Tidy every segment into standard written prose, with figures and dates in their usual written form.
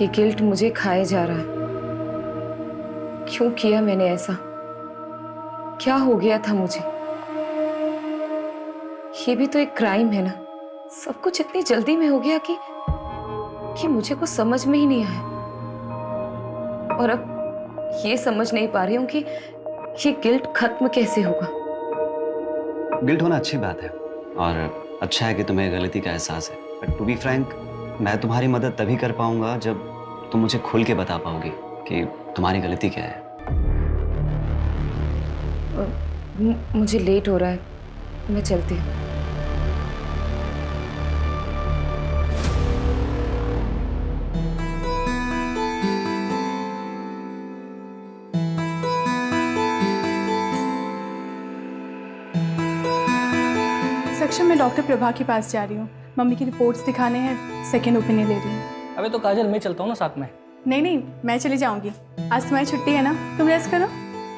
ये गिल्ट मुझे खाए जा रहा है। क्यों किया मैंने ऐसा? क्या हो गया था मुझे? ये भी तो एक क्राइम है ना। सब कुछ इतनी जल्दी में हो गया कि मुझे कुछ समझ में ही नहीं आया। और अब ये समझ नहीं पा रही हूं कि ये गिल्ट खत्म कैसे होगा। गिल्ट होना अच्छी बात है और अच्छा है कि तुम्हें गलती का एहसास है। बट टू बी फ्रैंक, मैं तुम्हारी मदद तभी कर पाऊंगा जब तुम मुझे खुल के बता पाओगी कि तुम्हारी गलती क्या है। मुझे लेट हो रहा है, मैं चलती हूँ। सेक्शन में डॉक्टर प्रभा के पास जा रही हूँ। मम्मी की रिपोर्ट्स दिखाने हैं, सेकेंड ओपिनियन ले रही हूँ। अबे तो काजल, मैं चलता हूँ ना साथ में। नहीं नहीं, मैं चली जाऊंगी। आज तुम्हारी छुट्टी है ना, तुम रेस्ट करो।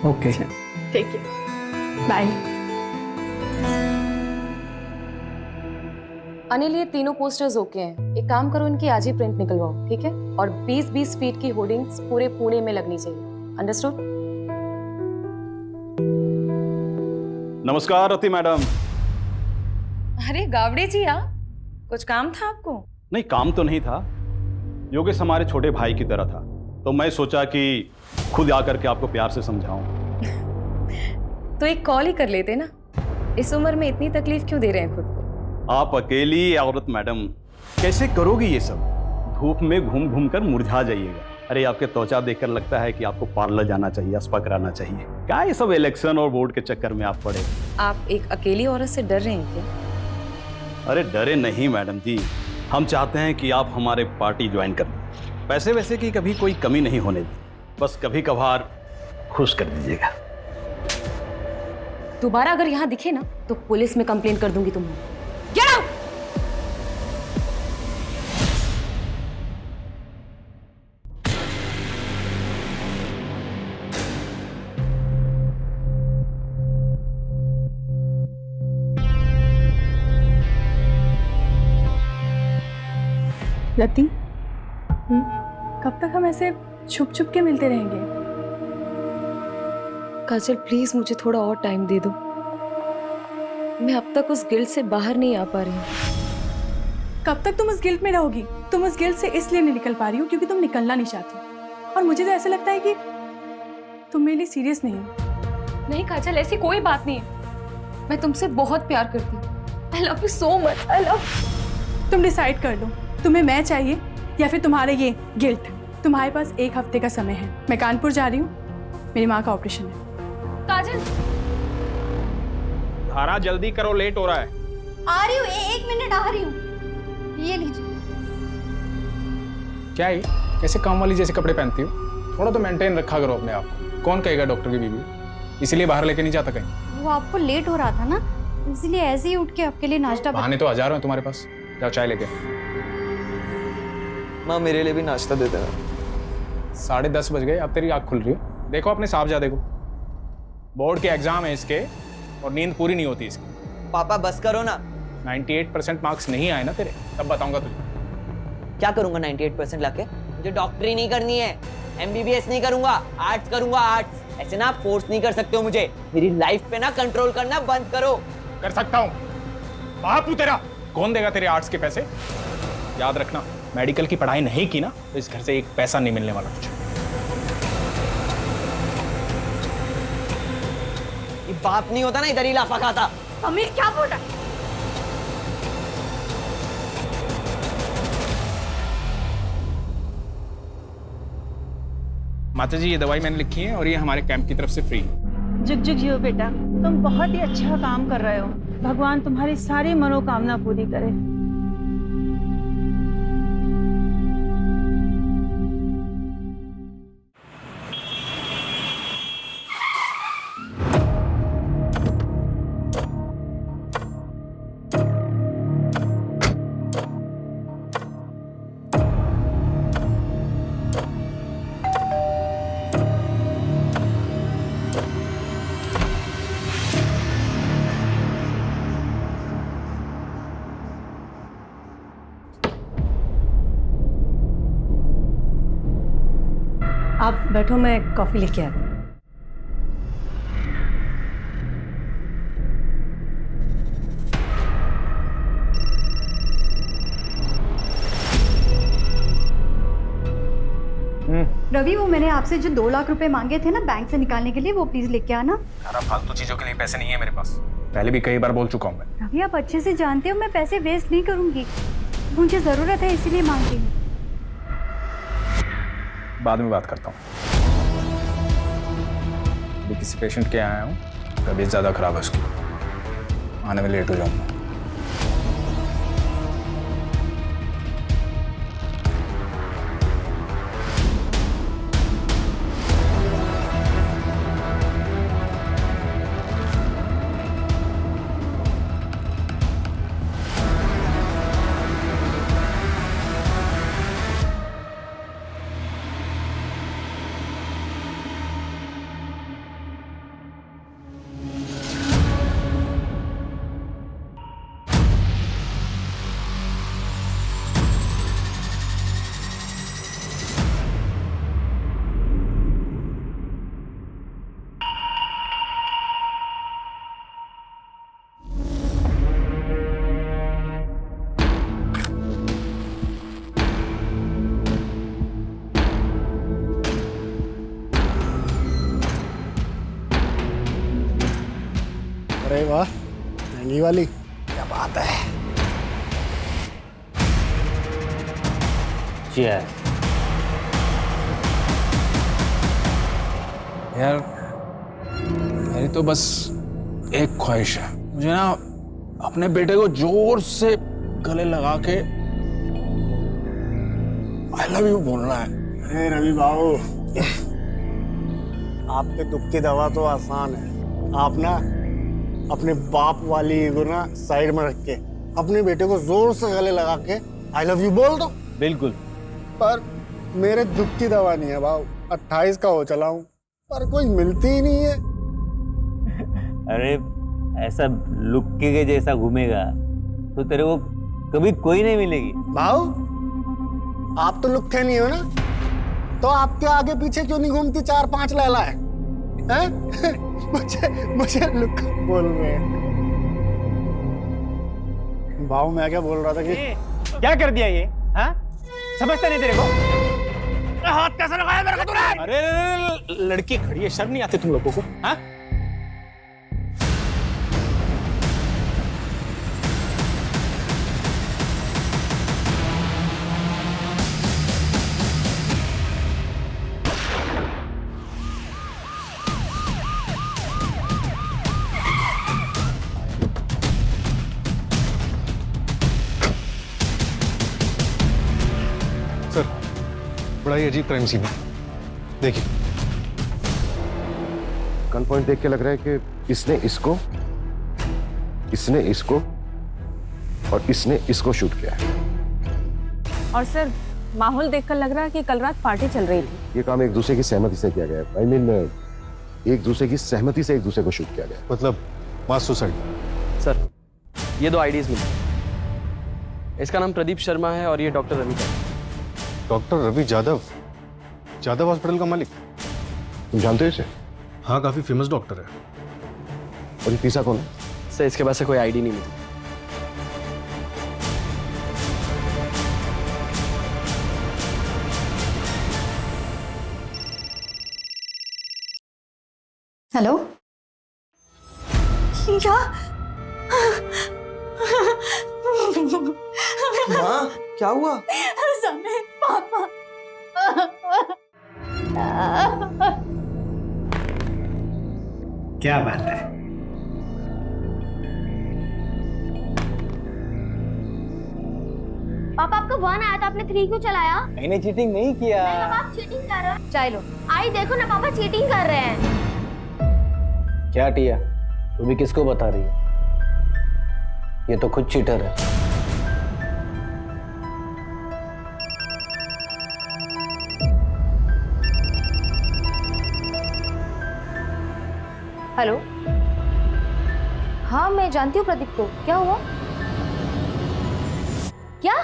ओके ठीक है, बाय। अनिल, ये तीनों पोस्टर्स ओके हैं। एक काम करो, इनकी आज ही प्रिंट निकलवाओ, ठीक है? और 20-20 फीट की होर्डिंग्स पूरे पुणे में लगनी चाहिए। अंडरस्टूड? नमस्कार रति मैडम। अरे गावड़े जी, आप कुछ काम था आपको? नहीं, काम तो नहीं था। योगेश हमारे छोटे भाई की तरह था, तो मैं सोचा कि खुद आकर के आपको प्यार से समझाऊं। तो एक कॉल ही कर लेते ना। इस उम्र में इतनी तकलीफ क्यों दे रहे हैं खुद को? आप अकेली औरत मैडम, कैसे करोगी ये सब? धूप में घूम घूम कर मुरझा जाइएगा। अरे आपके त्वचा देखकर लगता है कि आपको पार्लर जाना चाहिए, स्पा कराना चाहिए। क्या ये सब इलेक्शन और वोट के चक्कर में आप पड़े? आप एक अकेली औरत से डर रहे हैं क्या? अरे डरे नहीं मैडम जी, हम चाहते हैं कि आप हमारे पार्टी ज्वाइन कर लें। पैसे वैसे की कभी कोई कमी नहीं होने दी, बस कभी कभार खुश कर दीजिएगा। दोबारा अगर यहाँ दिखे ना तो पुलिस में कंप्लेंट कर दूंगी तुम्हें। Get out! रति, कब तक हम ऐसे छुप छुप के मिलते रहेंगे? काजल प्लीज मुझे थोड़ा और टाइम दे दो। मैं अब तक उस गिल्ट से बाहर नहीं आ पा रही हूँ। कब तक तुम उस गिल्ट में रहोगी? तुम उस गिल्ट से इसलिए नहीं निकल पा रही हो क्योंकि तुम निकलना नहीं चाहती। और मुझे तो ऐसा लगता है कि तुम मेरे लिए सीरियस नहीं हो। नहीं काजल, ऐसी कोई बात नहीं है। मैं तुमसे बहुत प्यार करती हूँ। I love you so much. I love. तुम डिसाइड कर लो, तुम्हें मैं चाहिए या फिर तुम्हारे ये गिल्ट। तुम्हारे पास 1 हफ्ते का समय है। मैं कानपुर जा रही हूँ, मेरी माँ का ऑपरेशन है। काजल, धारा जल्दी करो, लेट हो रहा है। आ रही हूँ, 1 मिनट आ रही हूँ। ये लीजिए। क्या है, कैसे काम वाली जैसे कपड़े पहनती हो? थोड़ा तो मेंटेन रखा करो अपने आप को। कौन कहेगा डॉक्टर की बीवी? इसीलिए बाहर लेके नहीं जाता कहीं। वो आपको लेट हो रहा था ना, इसलिए ऐसे ही उठ के आपके लिए नाश्ता बहाने तो हजारों हैं तुम्हारे पास। जाओ चाय लेके। माँ मेरे लिए भी नाश्ता दे देना। 10:30 बज गए, अब तेरी आँख खुल रही है। देखो अपने साहबजादे को, बोर्ड के एग्जाम है इसके और नींद पूरी नहीं होती इसकी। पापा बस करो ना। 98% मार्क्स नहीं आए ना तेरे, तब बताऊंगा तुझे। क्या करूंगा 98% लाके? मुझे डॉक्टरी नहीं करनी है, MBBS नहीं करूंगा, आर्ट्स करूंगा, आर्ट्स। ऐसे ना फोर्स नहीं कर सकते हो मुझे। मेरी लाइफ पे ना कंट्रोल करना बंद करो। कर सकता हूँ, बापू तेरा। कौन देगा तेरे आर्ट्स के पैसे? याद रखना, मेडिकल की पढ़ाई नहीं की ना तो इस घर से 1 पैसा नहीं मिलने वाला तुझे। ये बाप नहीं होता ना, इधर ही लाफा खाता। समीर क्या बोल रहा है? माता जी, ये दवाई मैंने लिखी है और ये हमारे कैंप की तरफ से फ्री है। जुग जुग जियो बेटा, तुम बहुत ही अच्छा काम कर रहे हो। भगवान तुम्हारी सारी मनोकामना पूरी करे। आप बैठो, मैं कॉफ़ी लेके आती हूँ। रवि, वो मैंने आपसे जो 2 लाख रुपए मांगे थे ना बैंक से निकालने के लिए, वो प्लीज लेके आना। यार फालतू चीजों के लिए पैसे नहीं है मेरे पास, पहले भी कई बार बोल चुका हूँ मैं। रवि, आप अच्छे से जानते हो मैं पैसे वेस्ट नहीं करूंगी, मुझे जरूरत है इसीलिए मांग रही हूँ। बाद में बात करता हूँ, अभी किसी पेशेंट के आया हूँ, तबीयत ज़्यादा खराब है उसकी, आने में लेट हो जाऊँगा। अरे वाह, महंगी वाली, क्या बात है। यार मेरी तो बस एक ख्वाहिश है, मुझे ना अपने बेटे को जोर से गले लगा के आई लव यू बोलना है। अरे रवि बाबू, आपके दुख की दवा तो आसान है। आप ना अपने बाप वाली ईगो ना साइड में रख के अपने बेटे को जोर से गले लगा के आई लव यू बोल दो। बिल्कुल। पर मेरे दुख की दवा नहीं है बाबू, 28 का हो चला हूँ पर कोई मिलती ही नहीं है। अरे ऐसा लुक्के के जैसा घूमेगा तो तेरे को कभी कोई नहीं मिलेगी। भाऊ, आप तो लुक्के नहीं हो ना, तो आपके आगे पीछे क्यों नहीं घूमती 4-5 लैला है? मुझे लुक बोल रहे हैं। भाऊ, मैं क्या बोल रहा था कि क्या कर दिया ये? हाँ, समझता नहीं तेरे को? हाथ कैसे लगाया मेरे को तूने? अरे लड़की खड़ी है, शर्म नहीं आती तुम लोगों को? हाँ? सर, बड़ा ही अजीब क्राइम सीन है। देखिए, गन पॉइंट देख के लग रहा है कि इसने इसको और इसने इसको शूट किया है। और सर, माहौल देखकर लग रहा है कि कल रात पार्टी चल रही थी। ये काम एक दूसरे की सहमति से किया गया है। I mean, एक दूसरे की सहमति से एक दूसरे को शूट किया गया है। मतलब मास सुसाइड। सर, ये 2 आईडीज मिली। इसका नाम प्रदीप शर्मा है और ये डॉक्टर रवि का। डॉक्टर रवि यादव, यादव हॉस्पिटल का मालिक। तुम जानते हो इसे? हाँ, काफी फेमस डॉक्टर है। और ये तीसरा कौन है? सर, इसके पास से कोई आईडी नहीं मिली। हेलो, क्या? माँ, क्या हुआ? समय, पापा। क्या बात है? पापा, आपका 1 आया था, आपने 3 क्यों चलाया? मैंने चीटिंग नहीं किया। नहीं पापा, आप चीटिंग कर रहे हो। चलो, आई देखो ना पापा, चीटिंग कर रहे हैं। क्या टिया, तू भी किसको बता रही है? ये तो खुद चीटर है। हेलो, हाँ मैं जानती हूँ प्रदीप को। क्या हुआ? क्या?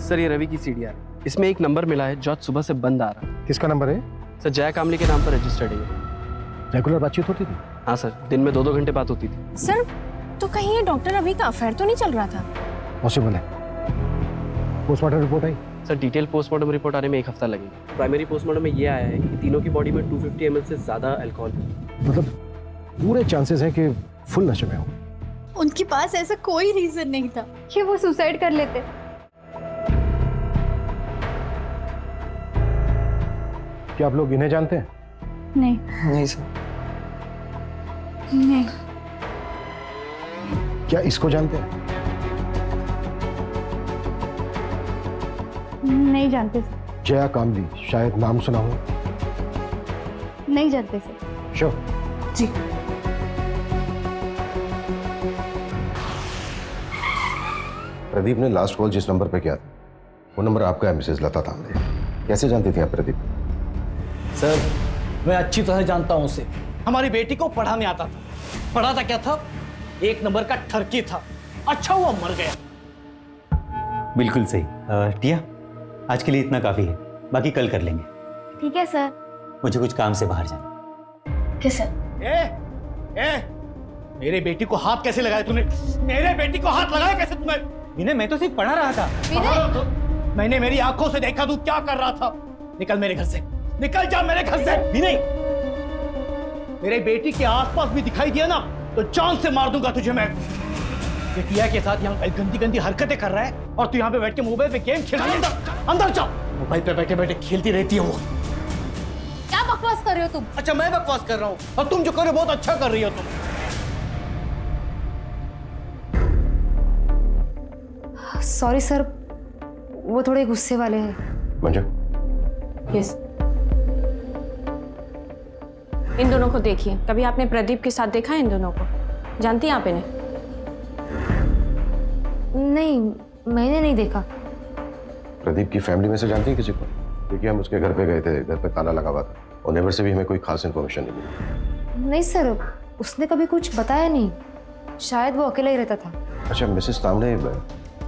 सर ये रवि की सीडीआर, इसमें एक नंबर मिला है जो आज सुबह से बंद आ रहा है। किसका नंबर है? सर जया कामली के नाम पर रजिस्टर्ड है। रेगुलर बातचीत होती थी? हाँ सर, दिन में 2-2 घंटे बात होती थी। सर तो कहीं ये डॉक्टर रवि का अफेयर तो नहीं चल रहा था? पॉसिबल है। पोस्टमार्टम रिपोर्ट आई? सर डिटेल पोस्टमार्टम रिपोर्ट आने में 1 हफ्ता लगेगा। प्राइमरी पोस्टमार्टम में ये आया है कि तीनों की बॉडी में 250 ml से ज़्यादा अल्कोहल है। मतलब पूरे चांसेस हैं कि फुल नशे में हो। उनके पास ऐसा कोई रीजन नहीं था कि वो सुसाइड कर लेते। क्या आप लोग इन्हें जानते हैं? नहीं नहीं सर। नहीं। क्या इसको जानते हैं? नहीं जानते सर। जया कामली, शायद नाम सुना हो। नहीं जानते सर। श्योर? जी। प्रदीप ने लास्ट कॉल जिस नंबर पे किया था वो नंबर आपका है, मिसेज लता तांबे। कैसे जानती थी आप प्रदीप? सर मैं अच्छी तरह जानता हूं उसे। हमारी बेटी को पढ़ाने आता था। पढ़ाता क्या था? 1 नंबर का ठरकी था। अच्छा हुआ मर गया। बिल्कुल सही। टिया, आज के लिए इतना काफी है, बाकी कल कर लेंगे। ठीक है सर। मुझे कुछ काम से बाहर जाना। Okay sir. मेरे बेटी को हाथ कैसे लगाया तूने? मेरे बेटी को हाथ लगाया कैसे तूने? विनय, मैं तो सिर्फ पढ़ा रहा था। मैंने मेरी आंखों से देखा तू क्या कर रहा था। निकल मेरे घर से, निकल जा मेरे घर से। विनय, मेरे बेटी के आसपास भी दिखाई दिया ना तो जान से मार दूंगा तुझे मैं। ये टिया के साथ यहाँ गंदी गंदी हरकतें कर रहा है और तू यहाँ पे बैठ के मोबाइल पे गेम खेल रही है। अंदर जा। मोबाइल पे बैठे बैठे खेलती रहती है वो। क्या बकवास कर रहे हो तुम? अच्छा मैं बकवास कर रहा हूँ और तुम जो कर रहे हो बहुत अच्छा कर रही हो तुम। सॉरी सर, वो थोड़े गुस्से वाले हैं। मंजू, यस। इन दोनों को देखिए, कभी आपने प्रदीप के साथ देखा है इन दोनों को? जानती हैं आप इन्हें? नहीं, मैंने नहीं देखा। प्रदीप की फैमिली में से जानती है किसी को? देखिए हम उसके घर पे गए थे, घर पे ताला लगा हुआ था और नेबर से भी हमें कोई खास इन्फॉर्मेशन नहीं मिली। नहीं सर, उसने कभी कुछ बताया नहीं। शायद वो अकेला ही रहता था। अच्छा मिसेस तांबे,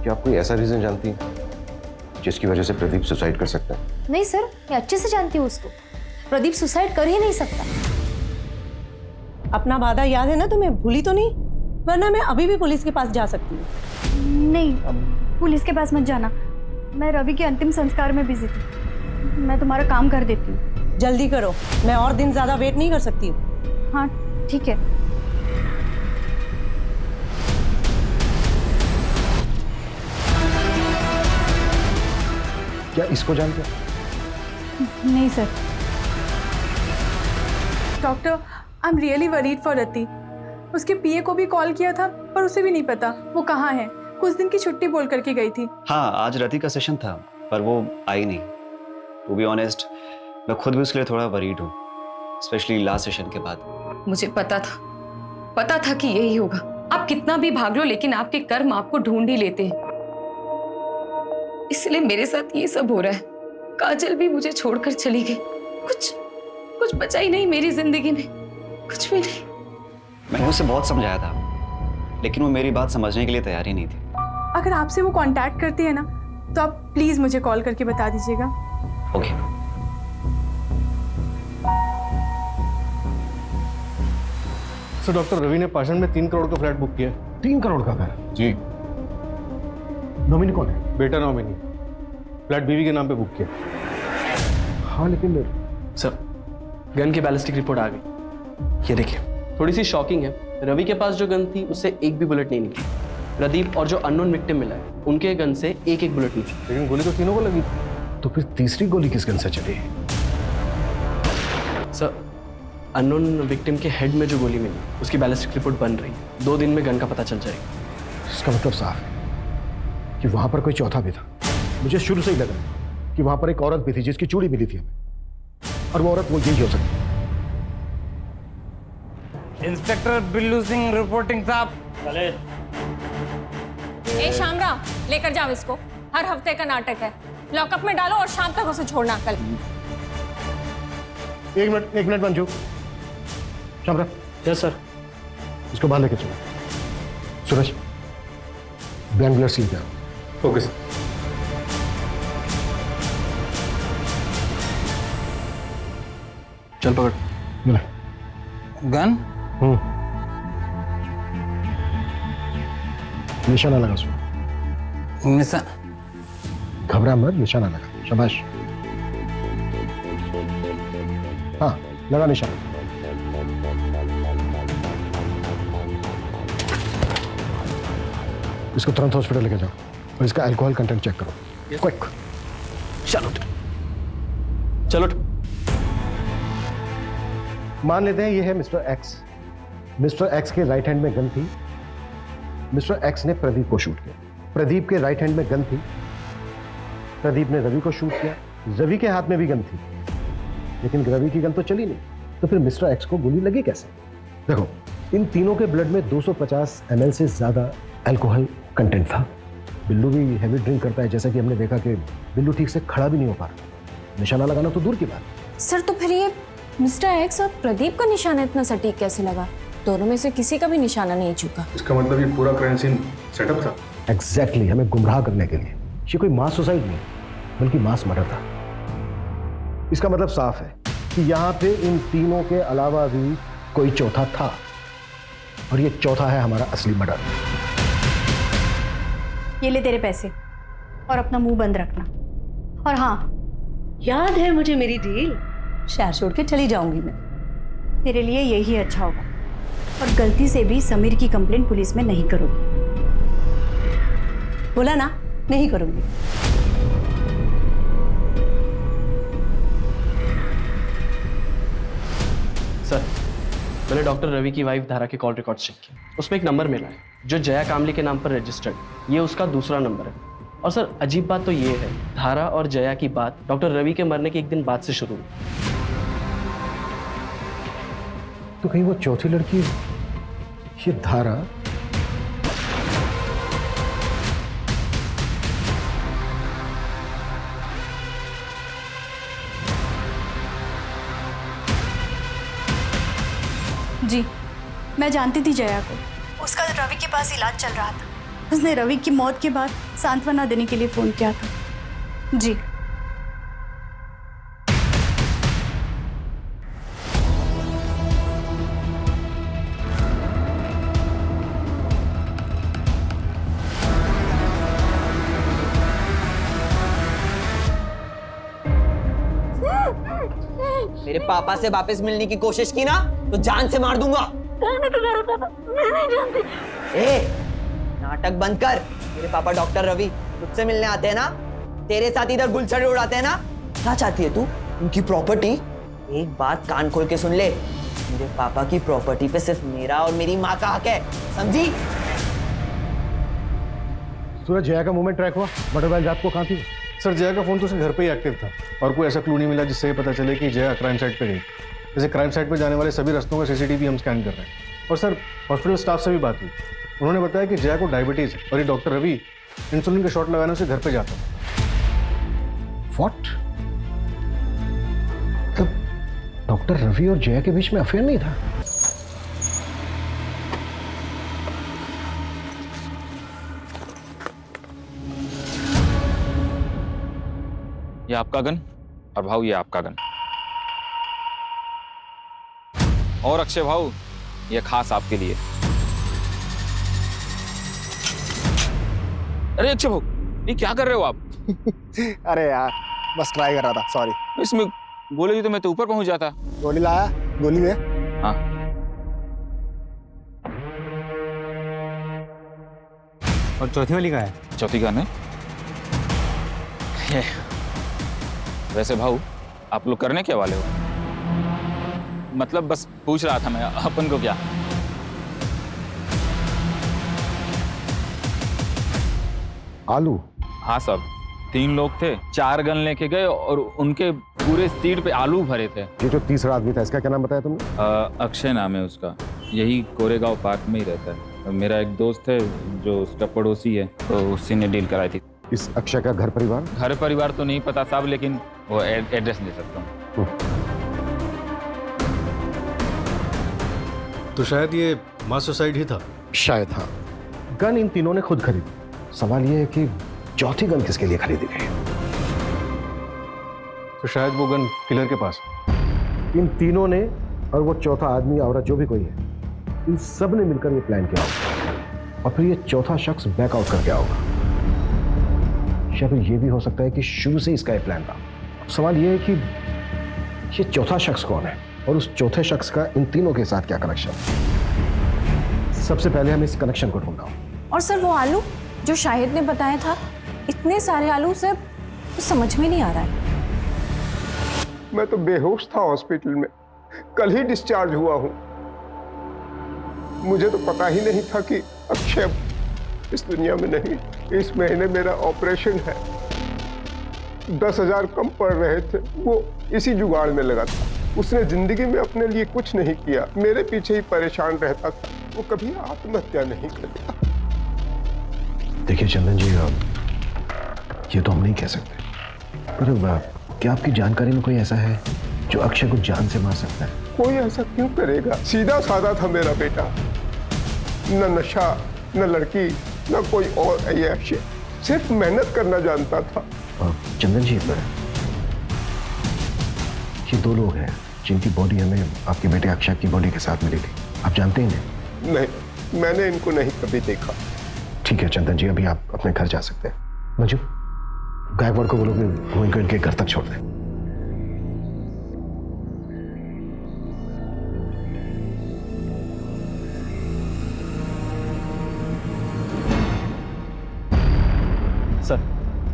क्या आप कोई ऐसा रीजन जानती हैं जिसकी वजह से प्रदीप सुसाइड कर सकता है? नहीं सर, मैं अच्छे से जानती हूँ उसको। प्रदीप सुसाइड कर ही नहीं सकता। अपना वादा याद है ना तुम्हें? भूली तो नहीं? वरना मैं अभी भी पुलिस के पास जा सकती हूँ। नहीं, पुलिस के पास मत जाना। मैं रवि के अंतिम संस्कार में बिजी थी। मैं तुम्हारा काम कर देती हूँ। जल्दी करो, मैं और दिन ज्यादा वेट नहीं कर सकती हूँ। हाँ ठीक है। क्या इसको जानते हैं? नहीं सर। Doctor, I am really worried for Rati. उसके पीए को भी कॉल किया था पर उसे भी नहीं पता वो कहाँ है। कुछ दिन की छुट्टी बोल करके गई थी। हाँ, आज रति का सेशन था पर वो आई नहीं। टू बी ऑनेस्ट, मैं खुद भी उसके लिए थोड़ा वरीड हूँ, स्पेशली लास्ट सेशन के बाद। मुझे पता था कि यही होगा। आप कितना भी भाग लो लेकिन आपके कर्म आपको ढूंढ ही लेते हैं। इसलिए मेरे साथ ये सब हो रहा है। काजल भी मुझे छोड़कर चली गई। कुछ बचा ही नहीं मेरी जिंदगी में, कुछ भी नहीं। मैंने उसे बहुत समझाया था लेकिन वो मेरी बात समझने के लिए तैयार ही नहीं थी। अगर आपसे वो कांटेक्ट करती है ना तो आप प्लीज मुझे कॉल करके बता दीजिएगा। ओके। सर डॉक्टर रवि ने पाषाण में 3 करोड़ का फ्लैट बुक किया है। 3 करोड़ का घर? जी। नॉमिनी कौन है? बेटा नॉमिनी। फ्लैट बीवी के नाम पे बुक किया। हाँ लेकिन सर गन की बैलिस्टिक रिपोर्ट आ गई। ये देखिए, थोड़ी सी शॉकिंग है। रवि के पास जो गन थी उससे एक भी बुलेट नहीं निकली। प्रदीप और जो अननोन विक्टिम मिला है उनके गन से एक बुलेट निकली। लेकिन गोली तो तीनों को लगी थी। तो फिर तीसरी गोली किस गन से चली? सर अननोन विक्टिम के हेड में जो गोली मिली उसकी बैलिस्टिक रिपोर्ट बन रही है। 2 दिन में गन का पता चल जाएगा। इसका मतलब साफ है कि वहां पर कोई चौथा भी था। मुझे शुरू से ही लगा कि वहां पर एक औरत भी थी जिसकी चूड़ी मिली थी हमें, और वो औरत वो यही हो सकती है। इंस्पेक्टर बिल्लू सिंह रिपोर्टिंग साहब। चले। ए शामराव, लेकर जाओ इसको। हर हफ्ते का नाटक है। लॉकअप में डालो और शाम तक उसे छोड़ना। कल 1 minute Manju. Shamrao. Yes sir. इसको बाहर लेके चलो। सूरज, बैन ग्लव्स लेके आओ। Okay sir. चल पकड़। मिला। गन? निशाना लगा उसमें। घबरा मत, निशाना लगा। शाबाश। हाँ, लगा निशाना। इसको तुरंत हॉस्पिटल लेके जाओ और इसका अल्कोहल कंटेंट चेक करो। क्विक। चलो चलो। मान लेते हैं ये है मिस्टर एक्स। मिस्टर एक्स के राइट हैंड में गन थी। मिस्टर एक्स ने प्रदीप को शूट किया। प्रदीप के राइट हैंड में गन थी। प्रदीप ने रवि को शूट किया। रवि के हाथ में भी गन थी, लेकिन रवि की गन तो चली नहीं, तो फिर मिस्टर एक्स को गोली लगी कैसे? देखो, इन तीनों के ब्लड में 250 ml से ज्यादा अल्कोहल कंटेंट था। बिल्लू भी हैवी ड्रिंक करता है, जैसा कि हमने देखा कि बिल्लू ठीक से खड़ा भी नहीं हो पा रहा। निशाना लगाना तो दूर की बात। सर तो फिर ये मिस्टर एक्स और प्रदीप का निशाना इतना सटीक कैसे लगा? दोनों में से किसी का भी निशाना नहीं चुका। इसका मतलब ये पूरा क्राइम सीन सेटअप था। एग्जैक्टली, हमें गुमराह करने के लिए। ये कोई मास सुसाइड नहीं, बल्कि मास मर्डर था। इसका मतलब साफ है कि यहाँ पे इन तीनों के अलावा भी कोई चौथा था, और ये चौथा है हमारा असली मर्डर। ये ले तेरे पैसे और अपना मुंह बंद रखना। और हाँ, याद है मुझे मेरी डील। शहर छोड़ के चली जाऊंगी मैं। तेरे लिए यही अच्छा होगा। और गलती से भी समीर की कंप्लेंट पुलिस में नहीं करोगी। बोला ना, नहीं करूंगी। सर, मैंने डॉक्टर रवि की वाइफ धारा के कॉल रिकॉर्ड चेक किए। उसमें एक नंबर मिला है जो जया कामली के नाम पर रजिस्टर्ड। ये उसका दूसरा नंबर है। और सर, अजीब बात तो ये है, धारा और जया की बात डॉक्टर रवि के मरने के एक दिन बाद से शुरू हुई। तो कहीं वो चौथी लड़की, ये धारा, जी, मैं जानती थी जया को। उसका रवि के पास इलाज चल रहा था। उसने रवि की मौत के बाद सांत्वना देने के लिए फोन किया था। जी। मेरे पापा से वापस मिलने की कोशिश की ना तो जान से मार दूंगा। मैं नहीं जानती। ए, नाटक बंद कर। मेरे पापा डॉक्टर रवि तुझसे मिलने आते हैं ना, तेरे साथ इधर गुलछड़े उड़ाते हैं ना। क्या चाहती है तू? उनकी प्रॉपर्टी? एक बात कान खोल के सुन ले, मेरे पापा की प्रॉपर्टी पे सिर्फ मेरा और मेरी माँ का हक है, समझी? सूरज, जया का मूवमेंट ट्रैक हुआ? बटरफ्लाई रात को कहाँ थी? सर, जया का फोन तो उसके घर पे ही एक्टिव था और कोई ऐसा क्लू नहीं मिला जिससे ये पता चले कि जया क्राइम साइट पे गई। जैसे क्राइम साइट पे जाने वाले सभी रास्तों का सीसीटीवी हम स्कैन कर रहे हैं। और सर, हॉस्पिटल स्टाफ से भी बात हुई। उन्होंने बताया कि जया को डायबिटीज और ये डॉक्टर रवि इंसुलिन के शॉट लगाने से घर पे जाता था। व्हाट? तब डॉक्टर रवि और जया के बीच में अफेयर नहीं था? ये आपका गन और भाऊ ये आपका गन। और अक्षय भाऊ, ये खास आपके लिए। अरे अक्षय भाऊ, ये क्या कर रहे हो आप? अरे यार, बस ट्राई कर रहा था, सॉरी। इसमें गोली तो मैं तो ऊपर पहुंच जाता। गोली लाया? गोली दे। हाँ। और चौथी वाली कहाँ है? चौथी गन है। वैसे भाऊ, आप लोग करने क्या वाले हो? मतलब बस पूछ रहा था मैं, अपन को क्या? आलू? हाँ साहब, 3 लोग थे, 4 गन लेके गए और उनके पूरे सीट पे आलू भरे थे। ये जो तीसरा आदमी था, इसका क्या नाम बताया तुमने? अक्षय नाम है उसका। यही कोरेगांव पार्क में ही रहता है। मेरा एक दोस्त है जो उसका पड़ोसी है, तो उसी ने डील कराई थी। इस अक्षय का घर परिवार? घर परिवार तो नहीं पता साहब, लेकिन वो एड्रेस दे सकता हूँ। तो शायद ये मास सुसाइड ही था। शायद हाँ। गन इन तीनों ने खुद खरीदी। सवाल यह है कि चौथी गन किसके लिए खरीदी गई? तो शायद वो गन किलर के पास। इन तीनों ने और वो चौथा आदमी औरत जो भी कोई है, इन सब ने मिलकर ये प्लान किया होगा और फिर ये चौथा शख्स बैकआउट कर गया होगा। या फिर ये भी हो सकता है कि शुरू से इसका ये प्लान था। सवाल ये है कि ये चौथा शख्स कौन है और उस चौथे शख्स का इन तीनों के साथ क्या कनेक्शन है। सबसे पहले हम इस कनेक्शन को ढूंढना होगा। और सर वो आलू जो शाहिद ने बताया था, इतने सारे आलू सर, तो समझ में नहीं आ रहा है। मैं तो बेहोश था हॉस्पिटल में, कल ही डिस्चार्ज हुआ हूं। मुझे तो पता ही नहीं था कि अक्षय इस दुनिया में नहीं। इस महीने मेरा ऑपरेशन है। 10,000 कम पड़ रहे थे, वो इसी जुगाड़ में लगा था। उसने जिंदगी में अपने लिए कुछ नहीं किया, मेरे पीछे ही परेशान रहता था। वो कभी आत्महत्या नहीं करता। देखिए चंदन जी, ये तो हम नहीं कह सकते, पर क्या आपकी जानकारी में कोई ऐसा है जो अक्षय को जान से मार सकता है? कोई ऐसा क्यों करेगा? सीधा साधा था मेरा बेटा, न नशा, न लड़की, न कोई और ऐसी, सिर्फ मेहनत करना जानता था। चंदन जी, ये दो लोग हैं जिनकी बॉडी हमें आपके बेटे अक्षय की बॉडी के साथ मिली थी। आप जानते हैं इन्हें? नहीं, मैंने इनको नहीं कभी देखा। ठीक है चंदन जी, अभी आप अपने घर जा सकते हैं। मंजू, गायकवाड़ को बोलो कि वो इनको इनके घर तक छोड़ दें। सर,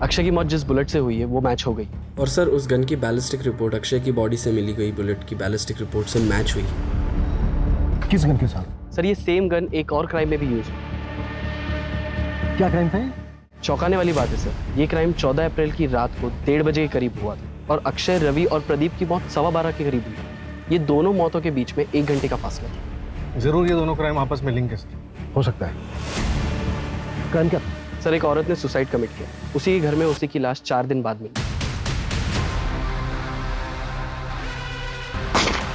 अक्षय की मौत जिस बुलेट से हुई है वो मैच हो गई। और सर, उस गन की बैलिस्टिक रिपोर्ट अक्षय की बॉडी से मिली गई बुलेट की बैलिस्टिक रिपोर्ट से मैच हुई। किस गन के साथ? सर, ये सेम गन एक और क्राइम में भी यूज हुई। क्या क्राइम था? चौंकाने वाली बात है सर, ये क्राइम 14 अप्रैल की रात को 1:30 बजे के करीब हुआ था और अक्षय, रवि और प्रदीप की मौत 12:15 के करीब हुई। ये दोनों मौतों के बीच में 1 घंटे का फासला था। जरूर ये दोनों क्राइम आपस में लिंक हो सकता है। क्राइम क्या? सर, एक औरत ने सुसाइड कमिट किया, उसी के घर में उसी की लाश 4 दिन बाद मिली।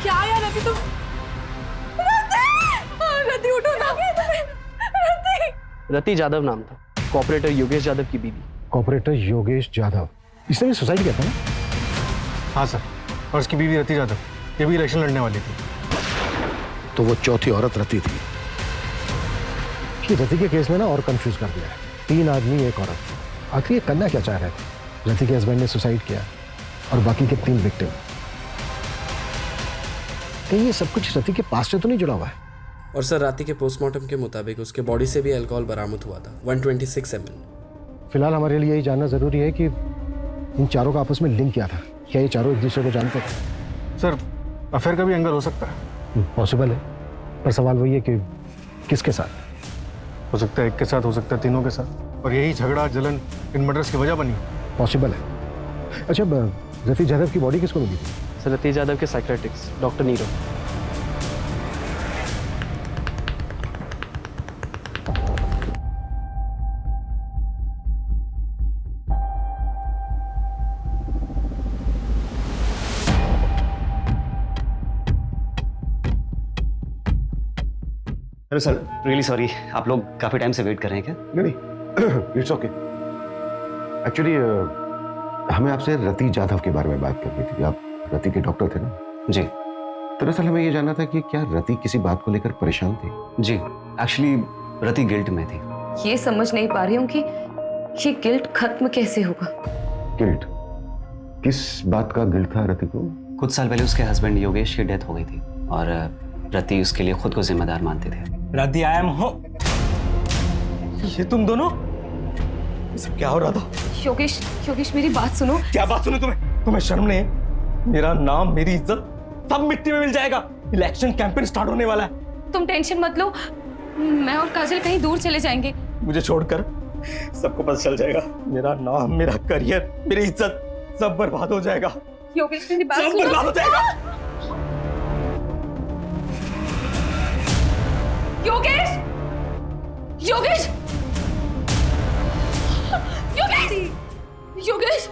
क्या यार रति, तुम रति उठो ना। रति जादव नाम था, कॉपरेटर योगेश यादव की बीवी। कॉपरेटर योगेश यादव, इसने भी सुसाइड किया था ना? हाँ सर, और उसकी बीवी रति यादव, ये भी इलेक्शन लड़ने वाली थी। तो वो चौथी औरत रति थी। कि रति के केस में ना और कंफ्यूज कर दिया है। 3 आदमी, 1 औरत। आखिर ये करना क्या चाह रहे थे? रति के हस्बैंड ने सुसाइड किया और बाकी के 3 विक्टिम। कहीं ये सब कुछ रति के पास से तो नहीं जुड़ा हुआ है? और सर, राति के पोस्टमार्टम के मुताबिक उसके बॉडी से भी अल्कोहल बरामद हुआ था, 126 ml। फिलहाल हमारे लिए यही जानना जरूरी है कि इन चारों का आपस में लिंक क्या था। क्या ये चारों एक दूसरे को जानते थे? सर, अफेयर का भी एंगल हो सकता है। पॉसिबल है, पर सवाल वही है कि किसके साथ? हो सकता है एक के साथ, हो सकता है तीनों के साथ, और यही झगड़ा जलन इन मर्डर्स की वजह बनी। पॉसिबल है। अच्छा, रति यादव की बॉडी किसको मिली थी? सर, रति यादव के psychiatrist doctor Nirav. Hello sir, really sorry, आप लोग काफी टाइम से वेट कर रहे हैं क्या? नहीं, इट्स ओके। एक्चुअली हमें आपसे रति यादव के बारे में बात करनी थी। आप रति के डॉक्टर थे ना? जी। दरअसल हमें ये जानना था कि क्या रति किसी बात को लेकर परेशान थी? जी, एक्चुअली रति गिल्ट में थी। ये समझ नहीं पा रही हूँ कि ये गिल्ट खत्म कैसे होगा। गिल्ट? किस बात का गिल्ट था रति को? कुछ साल पहले उसके हस्बैंड योगेश की डेथ हो गई थी और रति उसके लिए खुद को जिम्मेदार मानते थे। रति, आई एम हो। ये तुम दोनों? ये सब क्या हो रहा था? योगेश, योगेश मेरी बात सुनो। क्या बात सुनो? तुम्हें शर्म नहीं? मेरा नाम, मेरी इज्जत सब मिट्टी में मिल जाएगा। इलेक्शन कैंपेन स्टार्ट होने वाला है। तुम टेंशन मत लो, मैं और काजल कहीं दूर चले जाएंगे। मुझे छोड़कर सबको पता चल जाएगा। मेरा नाम, मेरा करियर, मेरी इज्जत सब बर्बाद हो जाएगा। योगेश मेरी बात सब सुनो। बर्बाद हो जाएगा। योगेश, योगेश, योगेश, योगेश,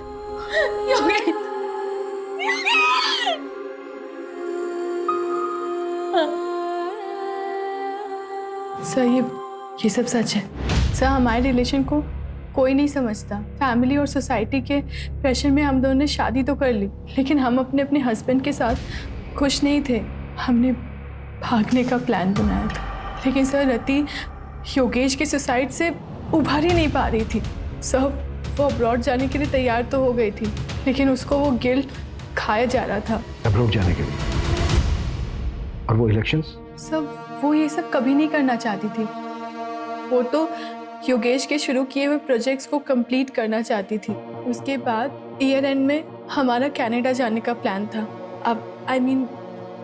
योगेश, सर, ये सब सच है। सर, हमारे रिलेशन को कोई नहीं समझता। फैमिली और सोसाइटी के प्रेशर में हम दोनों ने शादी तो कर ली, लेकिन हम अपने अपने हस्बैंड के साथ खुश नहीं थे। हमने भागने का प्लान बनाया था, लेकिन सर रति योगेश के सुसाइड से उभर ही नहीं पा रही थी। सब वो अब्रॉड जाने के लिए तैयार तो हो गई थी, लेकिन उसको वो गिल्ट खाया जा रहा था। अब्रॉड जाने के लिए? और वो इलेक्शंस? सब वो ये सब कभी नहीं करना चाहती थी। वो तो योगेश के शुरू किए हुए प्रोजेक्ट्स को कंप्लीट करना चाहती थी। उसके बाद ईयर एंड में हमारा कनाडा जाने का प्लान था। अब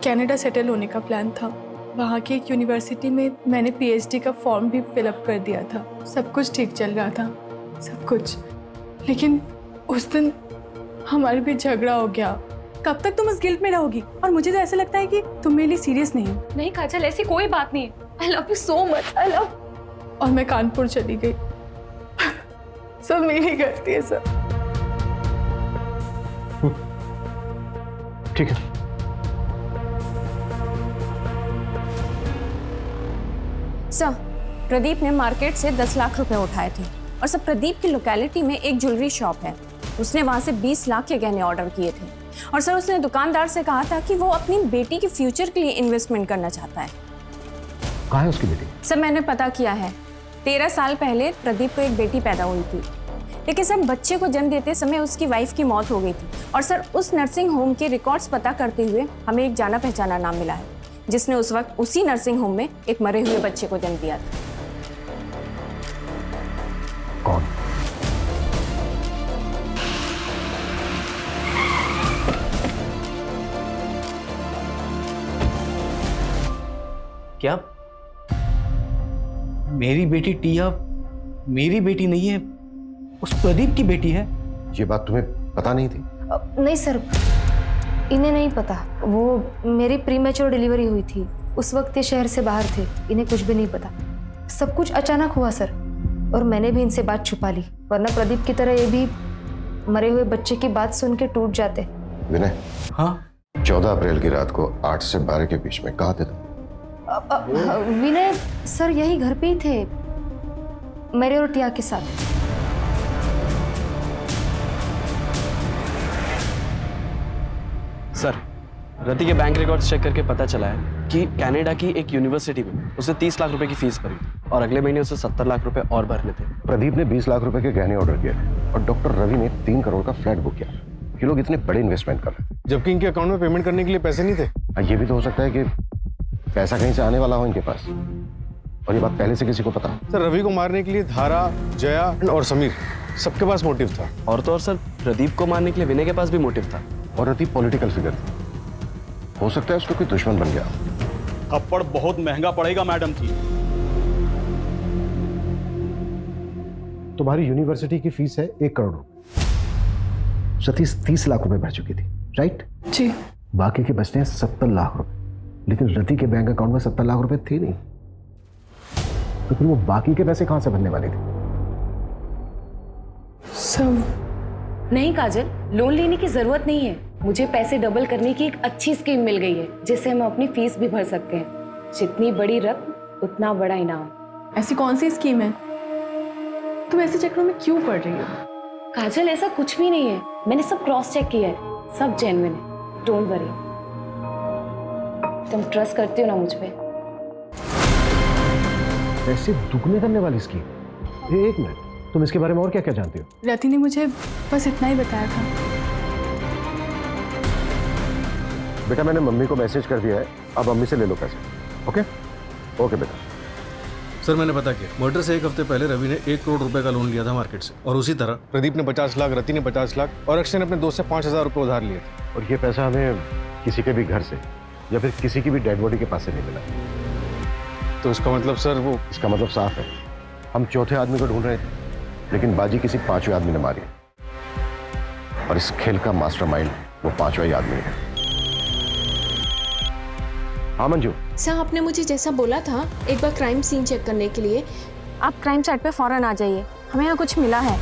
कनाडा सेटल होने का प्लान था। वहाँ की एक यूनिवर्सिटी में मैंने पीएचडी का फॉर्म भी फिलअप कर दिया था। सब कुछ ठीक चल रहा था, सब कुछ। लेकिन उस दिन हमारे बीच झगड़ा हो गया। कब तक तुम उस गिल्ट में रहोगी? और मुझे तो ऐसा लगता है कि तुम मेरे लिए सीरियस नहीं हो। नहीं काजल, ऐसी कोई बात नहीं है। I love you so much, I love. और मैं कानपुर चली गई। सब मेरी गलती है सर। ठीक है। सर, प्रदीप ने मार्केट से 10 लाख रुपए उठाए थे और सर प्रदीप की लोकेलिटी में एक ज्वेलरी शॉप है, उसने वहां से 20 लाख के गहने ऑर्डर किए थे और सर उसने दुकानदार से कहा था कि वो अपनी बेटी के फ्यूचर के लिए इन्वेस्टमेंट करना चाहता है। कहाँ है उसकी बेटी? सर मैंने पता किया है, 13 साल पहले प्रदीप को एक बेटी पैदा हुई थी, लेकिन सर बच्चे को जन्म देते समय उसकी वाइफ की मौत हो गई थी और सर उस नर्सिंग होम के रिकॉर्ड्स पता करते हुए हमें एक जाना पहचाना नाम मिला है जिसने उस वक्त उसी नर्सिंग होम में एक मरे हुए बच्चे को जन्म दिया था। कौन? क्या मेरी बेटी टिया मेरी बेटी नहीं है, उस प्रदीप की बेटी है? ये बात तुम्हें पता नहीं थी? नहीं सर, इन्हें नहीं पता। वो मेरी प्रीमेच्योर डिलीवरी हुई थी, उस वक्त ये शहर से बाहर थे, इन्हें कुछ भी नहीं पता। सब कुछ अचानक हुआ सर, और मैंने भी इनसे बात छुपा ली, वरना प्रदीप की तरह ये भी मरे हुए बच्चे की बात सुन के टूट जाते। विनय, हाँ? 14 अप्रैल की रात को 8 से 12 के बीच में कहाँ थे तुम? विनय सर यही घर पे ही थे, मेरे और टिया के साथ। सर, रति के बैंक रिकॉर्ड्स चेक करके पता चला है कि कनाडा की एक यूनिवर्सिटी में उसे 30 लाख रुपए की फीस भरी थी और अगले महीने उसे 70 लाख रुपए और भरने थे। प्रदीप ने 20 लाख रुपए के गहने ऑर्डर किए थे और डॉक्टर रवि ने 3 करोड़ का फ्लैट बुक किया। ये लोग इतने बड़े इन्वेस्टमेंट कर रहे थे, जबकि इनके अकाउंट में पेमेंट करने के लिए पैसे नहीं थे। ये भी तो हो सकता है कि पैसा कहीं से आने वाला हो इनके पास, और ये बात पहले से किसी को पता? सर, रवि को मारने के लिए धारा, जया और समीर सबके पास मोटिव था। और तो और सर, प्रदीप को मारने के लिए विनय के पास भी मोटिव था। और रति पॉलिटिकल फिगर थी, हो सकता है उसको कोई दुश्मन बन गया। थप्पड़ बहुत महंगा पड़ेगा मैडम जी। तुम्हारी यूनिवर्सिटी की फीस है 1 करोड़ रुपए। सतीश 30 लाख रुपए भर चुकी थी, राइट? जी। बाकी के बचते हैं 70 लाख रुपए, लेकिन रति के बैंक अकाउंट में 70 लाख रुपए थे नहीं, तो फिर वो बाकी के पैसे कहां से भरने वाले थे? सब नहीं काजल, लोन लेने की जरूरत नहीं है। मुझे पैसे डबल करने की एक अच्छी स्कीम मिल गई है जिससे हम अपनी फीस भी भर सकते हैं। जितनी बड़ी रकम उतना बड़ा इनाम। ऐसी कौन सी स्कीम है? तुम ऐसे चक्रों में क्यों पड़ रही हो? काजल ऐसा कुछ भी नहीं है, मैंने सब क्रॉस चेक किया है, सब जेन्युइन है, डोंट वरी। तुम ट्रस्ट करती हो ना मुझ पे? पैसे दुगने करने वाली स्कीम? एक मिनट, तुम इसके बारे में और क्या क्या जानती हो? रति ने मुझे बस इतना ही बताया था। बेटा, मैंने मम्मी को मैसेज कर दिया है, अब मम्मी से ले लो पैसे। ओके ओके बेटा। सर, मैंने पता किया, मर्डर से 1 हफ्ते पहले रवि ने 1 करोड़ रुपए का लोन लिया था मार्केट से, और उसी तरह प्रदीप ने 50 लाख, रति ने 50 लाख और अक्षय ने अपने दोस्त से 5,000 रुपए उधार लिए थे। और ये पैसा हमें किसी के भी घर से या फिर किसी की भी डेड बॉडी के पास से नहीं मिला। तो इसका मतलब सर वो? इसका मतलब साफ है, हम चौथे आदमी को ढूंढ रहे थे, लेकिन बाजी किसी 5वें आदमी ने मारी, और इस खेल का मास्टरमाइंड वो 5वां ही आदमी है। हाँ मंजू? सर, आपने मुझे जैसा बोला था एक बार क्राइम सीन चेक करने के लिए, आप क्राइम साइट पे फौरन आ जाइए, हमें यहाँ कुछ मिला है।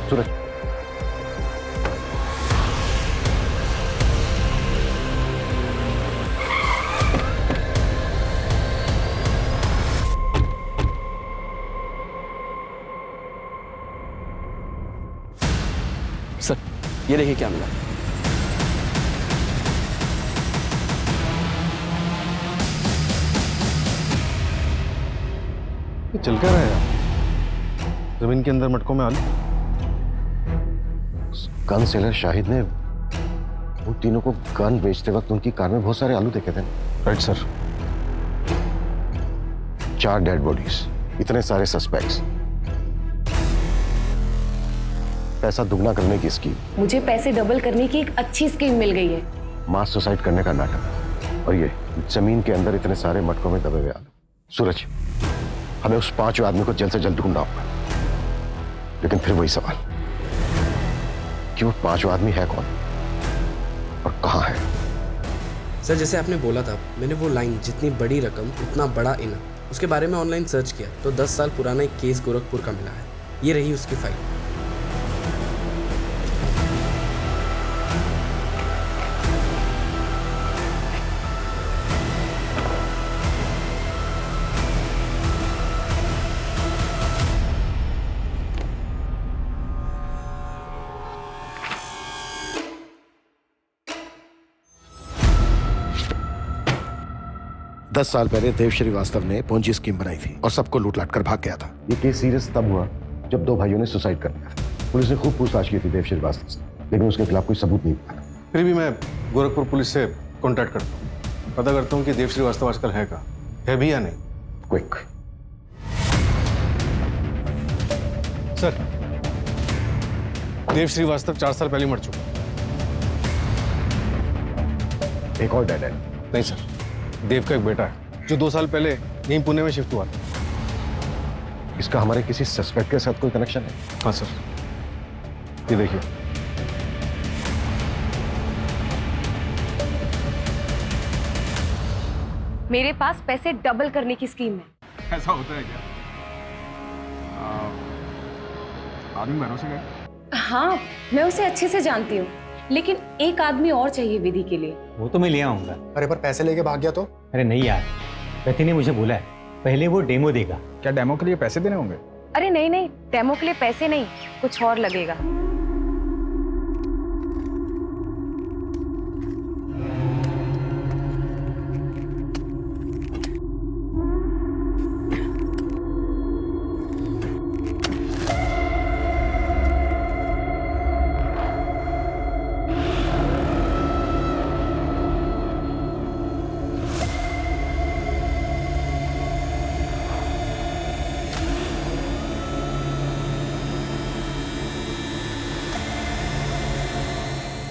सूरज, ये देखिए क्या मिला। ये चल क्या रहा है यार? जमीन के अंदर मटकों में आलू। गन सेलर शाहिद ने वो तीनों को गन बेचते वक्त उनकी कार में बहुत सारे आलू देखे थे। Right sir. 4 डेड बॉडीज, इतने सारे सस्पेक्ट्स, पैसा दुगना करने की स्कीम, मुझे पैसे डबल करने की एक अच्छी स्कीम मिल गई है। मास सुसाइड करने का नाटक, और ये जमीन के अंदर इतने सारे मटकों में दबे हुए आलू। सूरज, हमें उस 5वें आदमी को जल्द से जल्द ढूंढना होगा। लेकिन फिर वही सवाल कि वो 5वां आदमी है कौन और कहां है? सर जैसे आपने बोला था, मैंने वो लाइन जितनी बड़ी रकम उतना बड़ा इनाम, उसके बारे में ऑनलाइन सर्च किया तो 10 साल पुराना एक केस गोरखपुर का मिला है। ये रही उसकी फाइल। दस साल पहले देव श्रीवास्तव ने पोंजी स्कीम बनाई थी और सबको लूट-लाट कर भाग गया था। ये केस सीरियस तब हुआ जब 2 भाइयों ने सुसाइड कर लिया था। पुलिस ने खूब पूछताछ की थी देव श्रीवास्तव से, लेकिन उसके खिलाफ कोई सबूत नहीं मिला। फिर भी मैं गोरखपुर पुलिस से कांटेक्ट करता हूँ, पता करता हूँ कि देव श्रीवास्तव आजकल है कहाँ, है भी या नहीं। क्विक। सर, देव श्रीवास्तव 4 साल पहले मर चुका। एक और डेड है? नहीं सर, देव का एक बेटा है जो 2 साल पहले यहीं पुणे में शिफ्ट हुआ था। इसका हमारे किसी सस्पेक्ट के साथ कोई कनेक्शन है? हाँ सर, ये देखिए। मेरे पास पैसे डबल करने की स्कीम है। ऐसा होता है क्या? आदमी भरोसे गए? हाँ, मैं उसे अच्छे से जानती हूँ, लेकिन एक आदमी और चाहिए विधि के लिए। वो तो मैं ले आऊंगा। अरे पर पैसे लेके भाग गया तो? अरे नहीं यार, रति ने मुझे बोला है पहले वो डेमो देगा। क्या डेमो के लिए पैसे देने होंगे? अरे नहीं नहीं, डेमो के लिए पैसे नहीं, कुछ और लगेगा।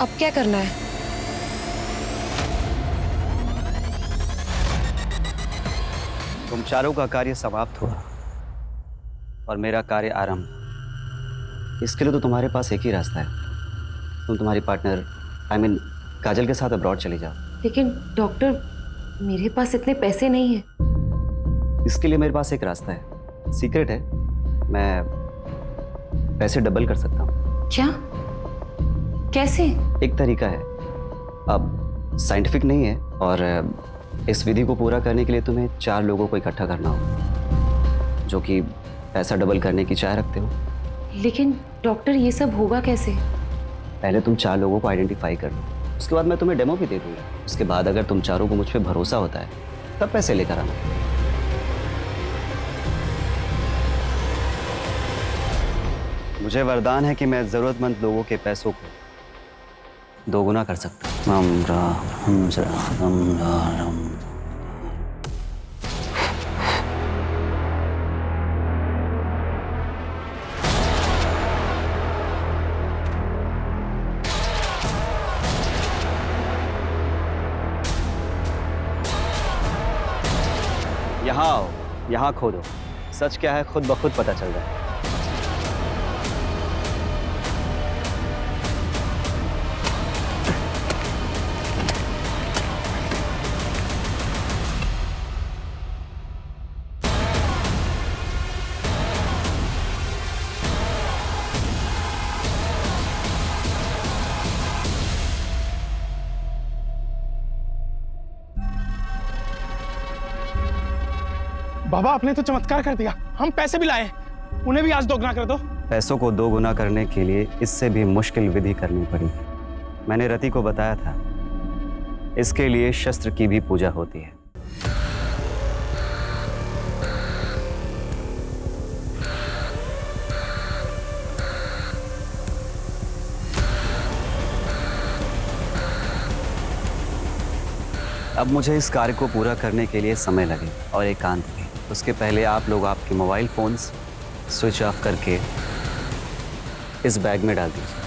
अब क्या करना है? तुम चारों का कार्य समाप्त हुआ और मेरा कार्य आरंभ। इसके लिए तो तुम्हारे पास एक ही रास्ता है, तुम तुम्हारी पार्टनर काजल के साथ अब्रॉड चले जाओ। लेकिन डॉक्टर, मेरे पास इतने पैसे नहीं हैं। इसके लिए मेरे पास एक रास्ता है, सीक्रेट है, मैं पैसे डबल कर सकता हूँ। क्या? कैसे? एक तरीका है, अब साइंटिफिक नहीं है, और इस विधि को पूरा करने के लिए तुम्हें 4 लोगों को इकट्ठा करना होगा जो कि पैसा डबल करने की चाह रखते हो। लेकिन डॉक्टर, ये सब होगा कैसे? पहले तुम 4 लोगों को आइडेंटिफाई कर लो, उसके बाद मैं तुम्हें डेमो भी दे दूंगा। उसके बाद अगर तुम चारों को मुझ पर भरोसा होता है तब पैसे लेकर आना। मुझे वरदान है कि मैं जरूरतमंद लोगों के पैसों को 2 गुना कर सकता हूँ। यहाँ आओ, यहाँ खोदो, सच क्या है खुद ब खुद पता चल जाए। बाबा, आपने तो चमत्कार कर दिया, हम पैसे भी लाए, उन्हें भी आज दोगुना कर दो। पैसों को दोगुना करने के लिए इससे भी मुश्किल विधि करनी पड़ी। मैंने रति को बताया था, इसके लिए शस्त्र की भी पूजा होती है। अब मुझे इस कार्य को पूरा करने के लिए समय लगे और एकांत भी। उसके पहले आप लोग आपके मोबाइल फोन्स स्विच ऑफ करके इस बैग में डाल दीजिए।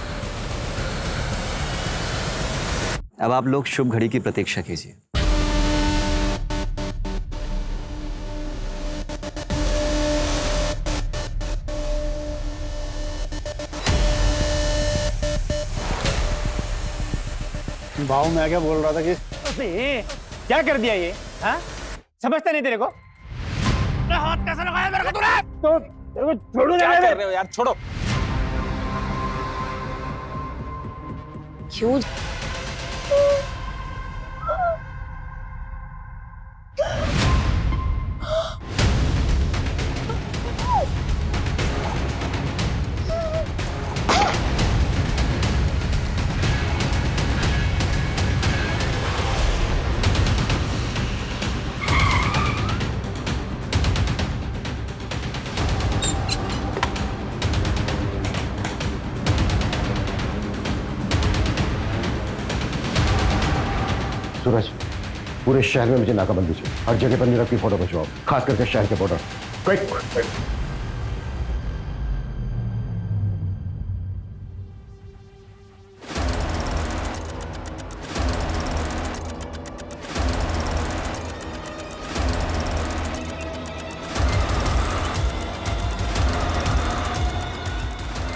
अब आप लोग शुभ घड़ी की प्रतीक्षा कीजिए। भाव मैं क्या बोल रहा था कि क्या कर दिया ये? हाँ? समझता नहीं तेरे को? हाथ कैसे लगाया मेरे को तूने? तो तेरे को छोड़ू क्या कर रहे हो यार? छोड़ो। क्यों? सूरज, पूरे शहर में मुझे नाकाबंदी चाहिए। हर जगह पर नीरव की फोटो खिंचवाओ, खास करके शहर के बॉर्डर। क्विक।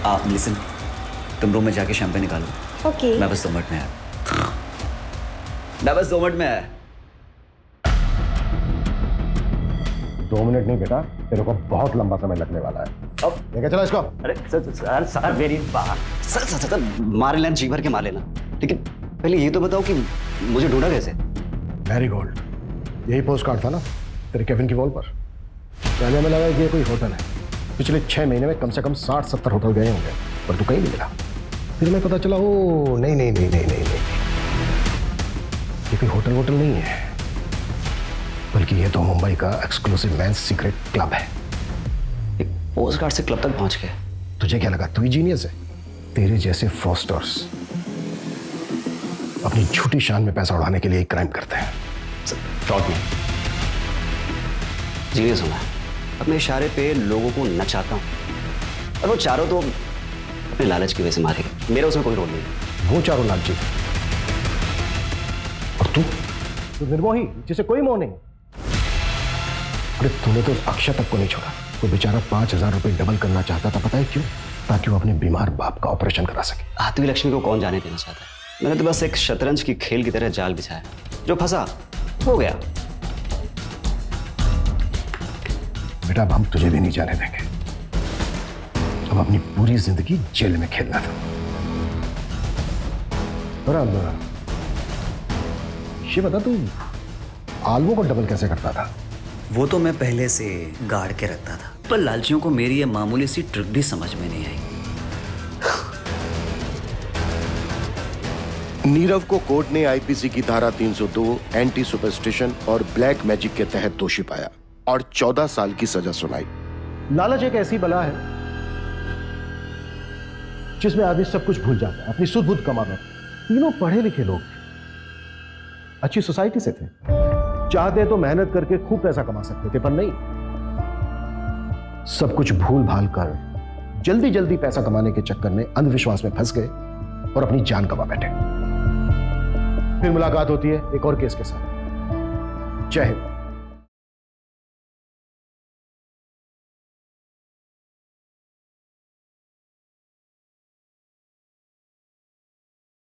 आप लिसन, तुम रूम में जाके शैंपेन निकालो। ओके। मैं बस 2 मिनट में आया। मैं बस 2 मिनट में आया। 2 मिनट नहीं बेटा, तेरे को बहुत लंबा समय लगने वाला है। अब लेके चलो इसको। अरे सर मेरी बात। सर मार लेना, जी भर के मार लेना, लेकिन पहले ये तो बताओ कि मुझे ढूंढा कैसे? मैरीगोल्ड, यही पोस्ट कार्ड था ना तेरे केबिन की वॉल पर। पहले हमें लगा कि ये कोई होटल है। पिछले 6 महीने में कम से कम 60-70 होटल गए होंगे, पर तू कहीं नहीं मिला। फिर मैं पता चला, ओ नहीं, ये कोई होटल वोटल नहीं है, बल्कि ये तो मुंबई का एक्सक्लूसिव मेंस सीक्रेट क्लब है। एक पोस्ट कार्ड से क्लब तक पहुंच गए। तुझे क्या लगा तू ही जीनियस है? तेरे जैसे फ्रॉस्टर्स अपनी झूठी शान में पैसा उड़ाने के लिए एक क्राइम करते हैं। फ्रॉड नहीं, जीनियस हूं मैं। अपने इशारे पे लोगों को नचाता हूं, और वो चारों तो अपने लालच की वजह से मारेंगे। मेरा उसमें कोई रोल नहीं है। वो चारों लालची, और तू निर्मोही जिसे कोई मोह नहीं। अरे तूने तो उस अक्षय तक को नहीं छोड़ा। वो बेचारा 5000 रुपए डबल करना चाहता था, पता है क्यों? ताकि वो अपने बीमार बाप का ऑपरेशन करा सके। आती हुई लक्ष्मी को कौन जाने देना चाहता है? मैंने तो बस एक शतरंज की खेल की तरह जाल बिछाया, जो फंसा हो गया। बेटा अब हम तुझे भी नहीं जाने देंगे। हम अपनी पूरी जिंदगी जेल में खेलना था। और अब ये बता, तू आलवों को डबल कैसे करता था? वो तो मैं पहले से गाड़ के रखता था, पर लालचियों को मेरी ये मामूली सी ट्रिक भी समझ में नहीं आई। नीरव को कोर्ट ने आईपीसी की धारा 302 एंटी सुपरस्टिशन और ब्लैक मैजिक के तहत दोषी पाया और 14 साल की सजा सुनाई। लालच एक ऐसी बला है जिसमें आदमी सब कुछ भूल जाता है, अपनी सुध बुध कमाता। तीनों पढ़े लिखे लोग थे, अच्छी सोसाइटी से थे, चाहते तो मेहनत करके खूब पैसा कमा सकते थे, पर नहीं, सब कुछ भूल भाल कर जल्दी जल्दी पैसा कमाने के चक्कर में अंधविश्वास में फंस गए और अपनी जान गंवा बैठे। फिर मुलाकात होती है एक और केस के साथ। जय हिंद।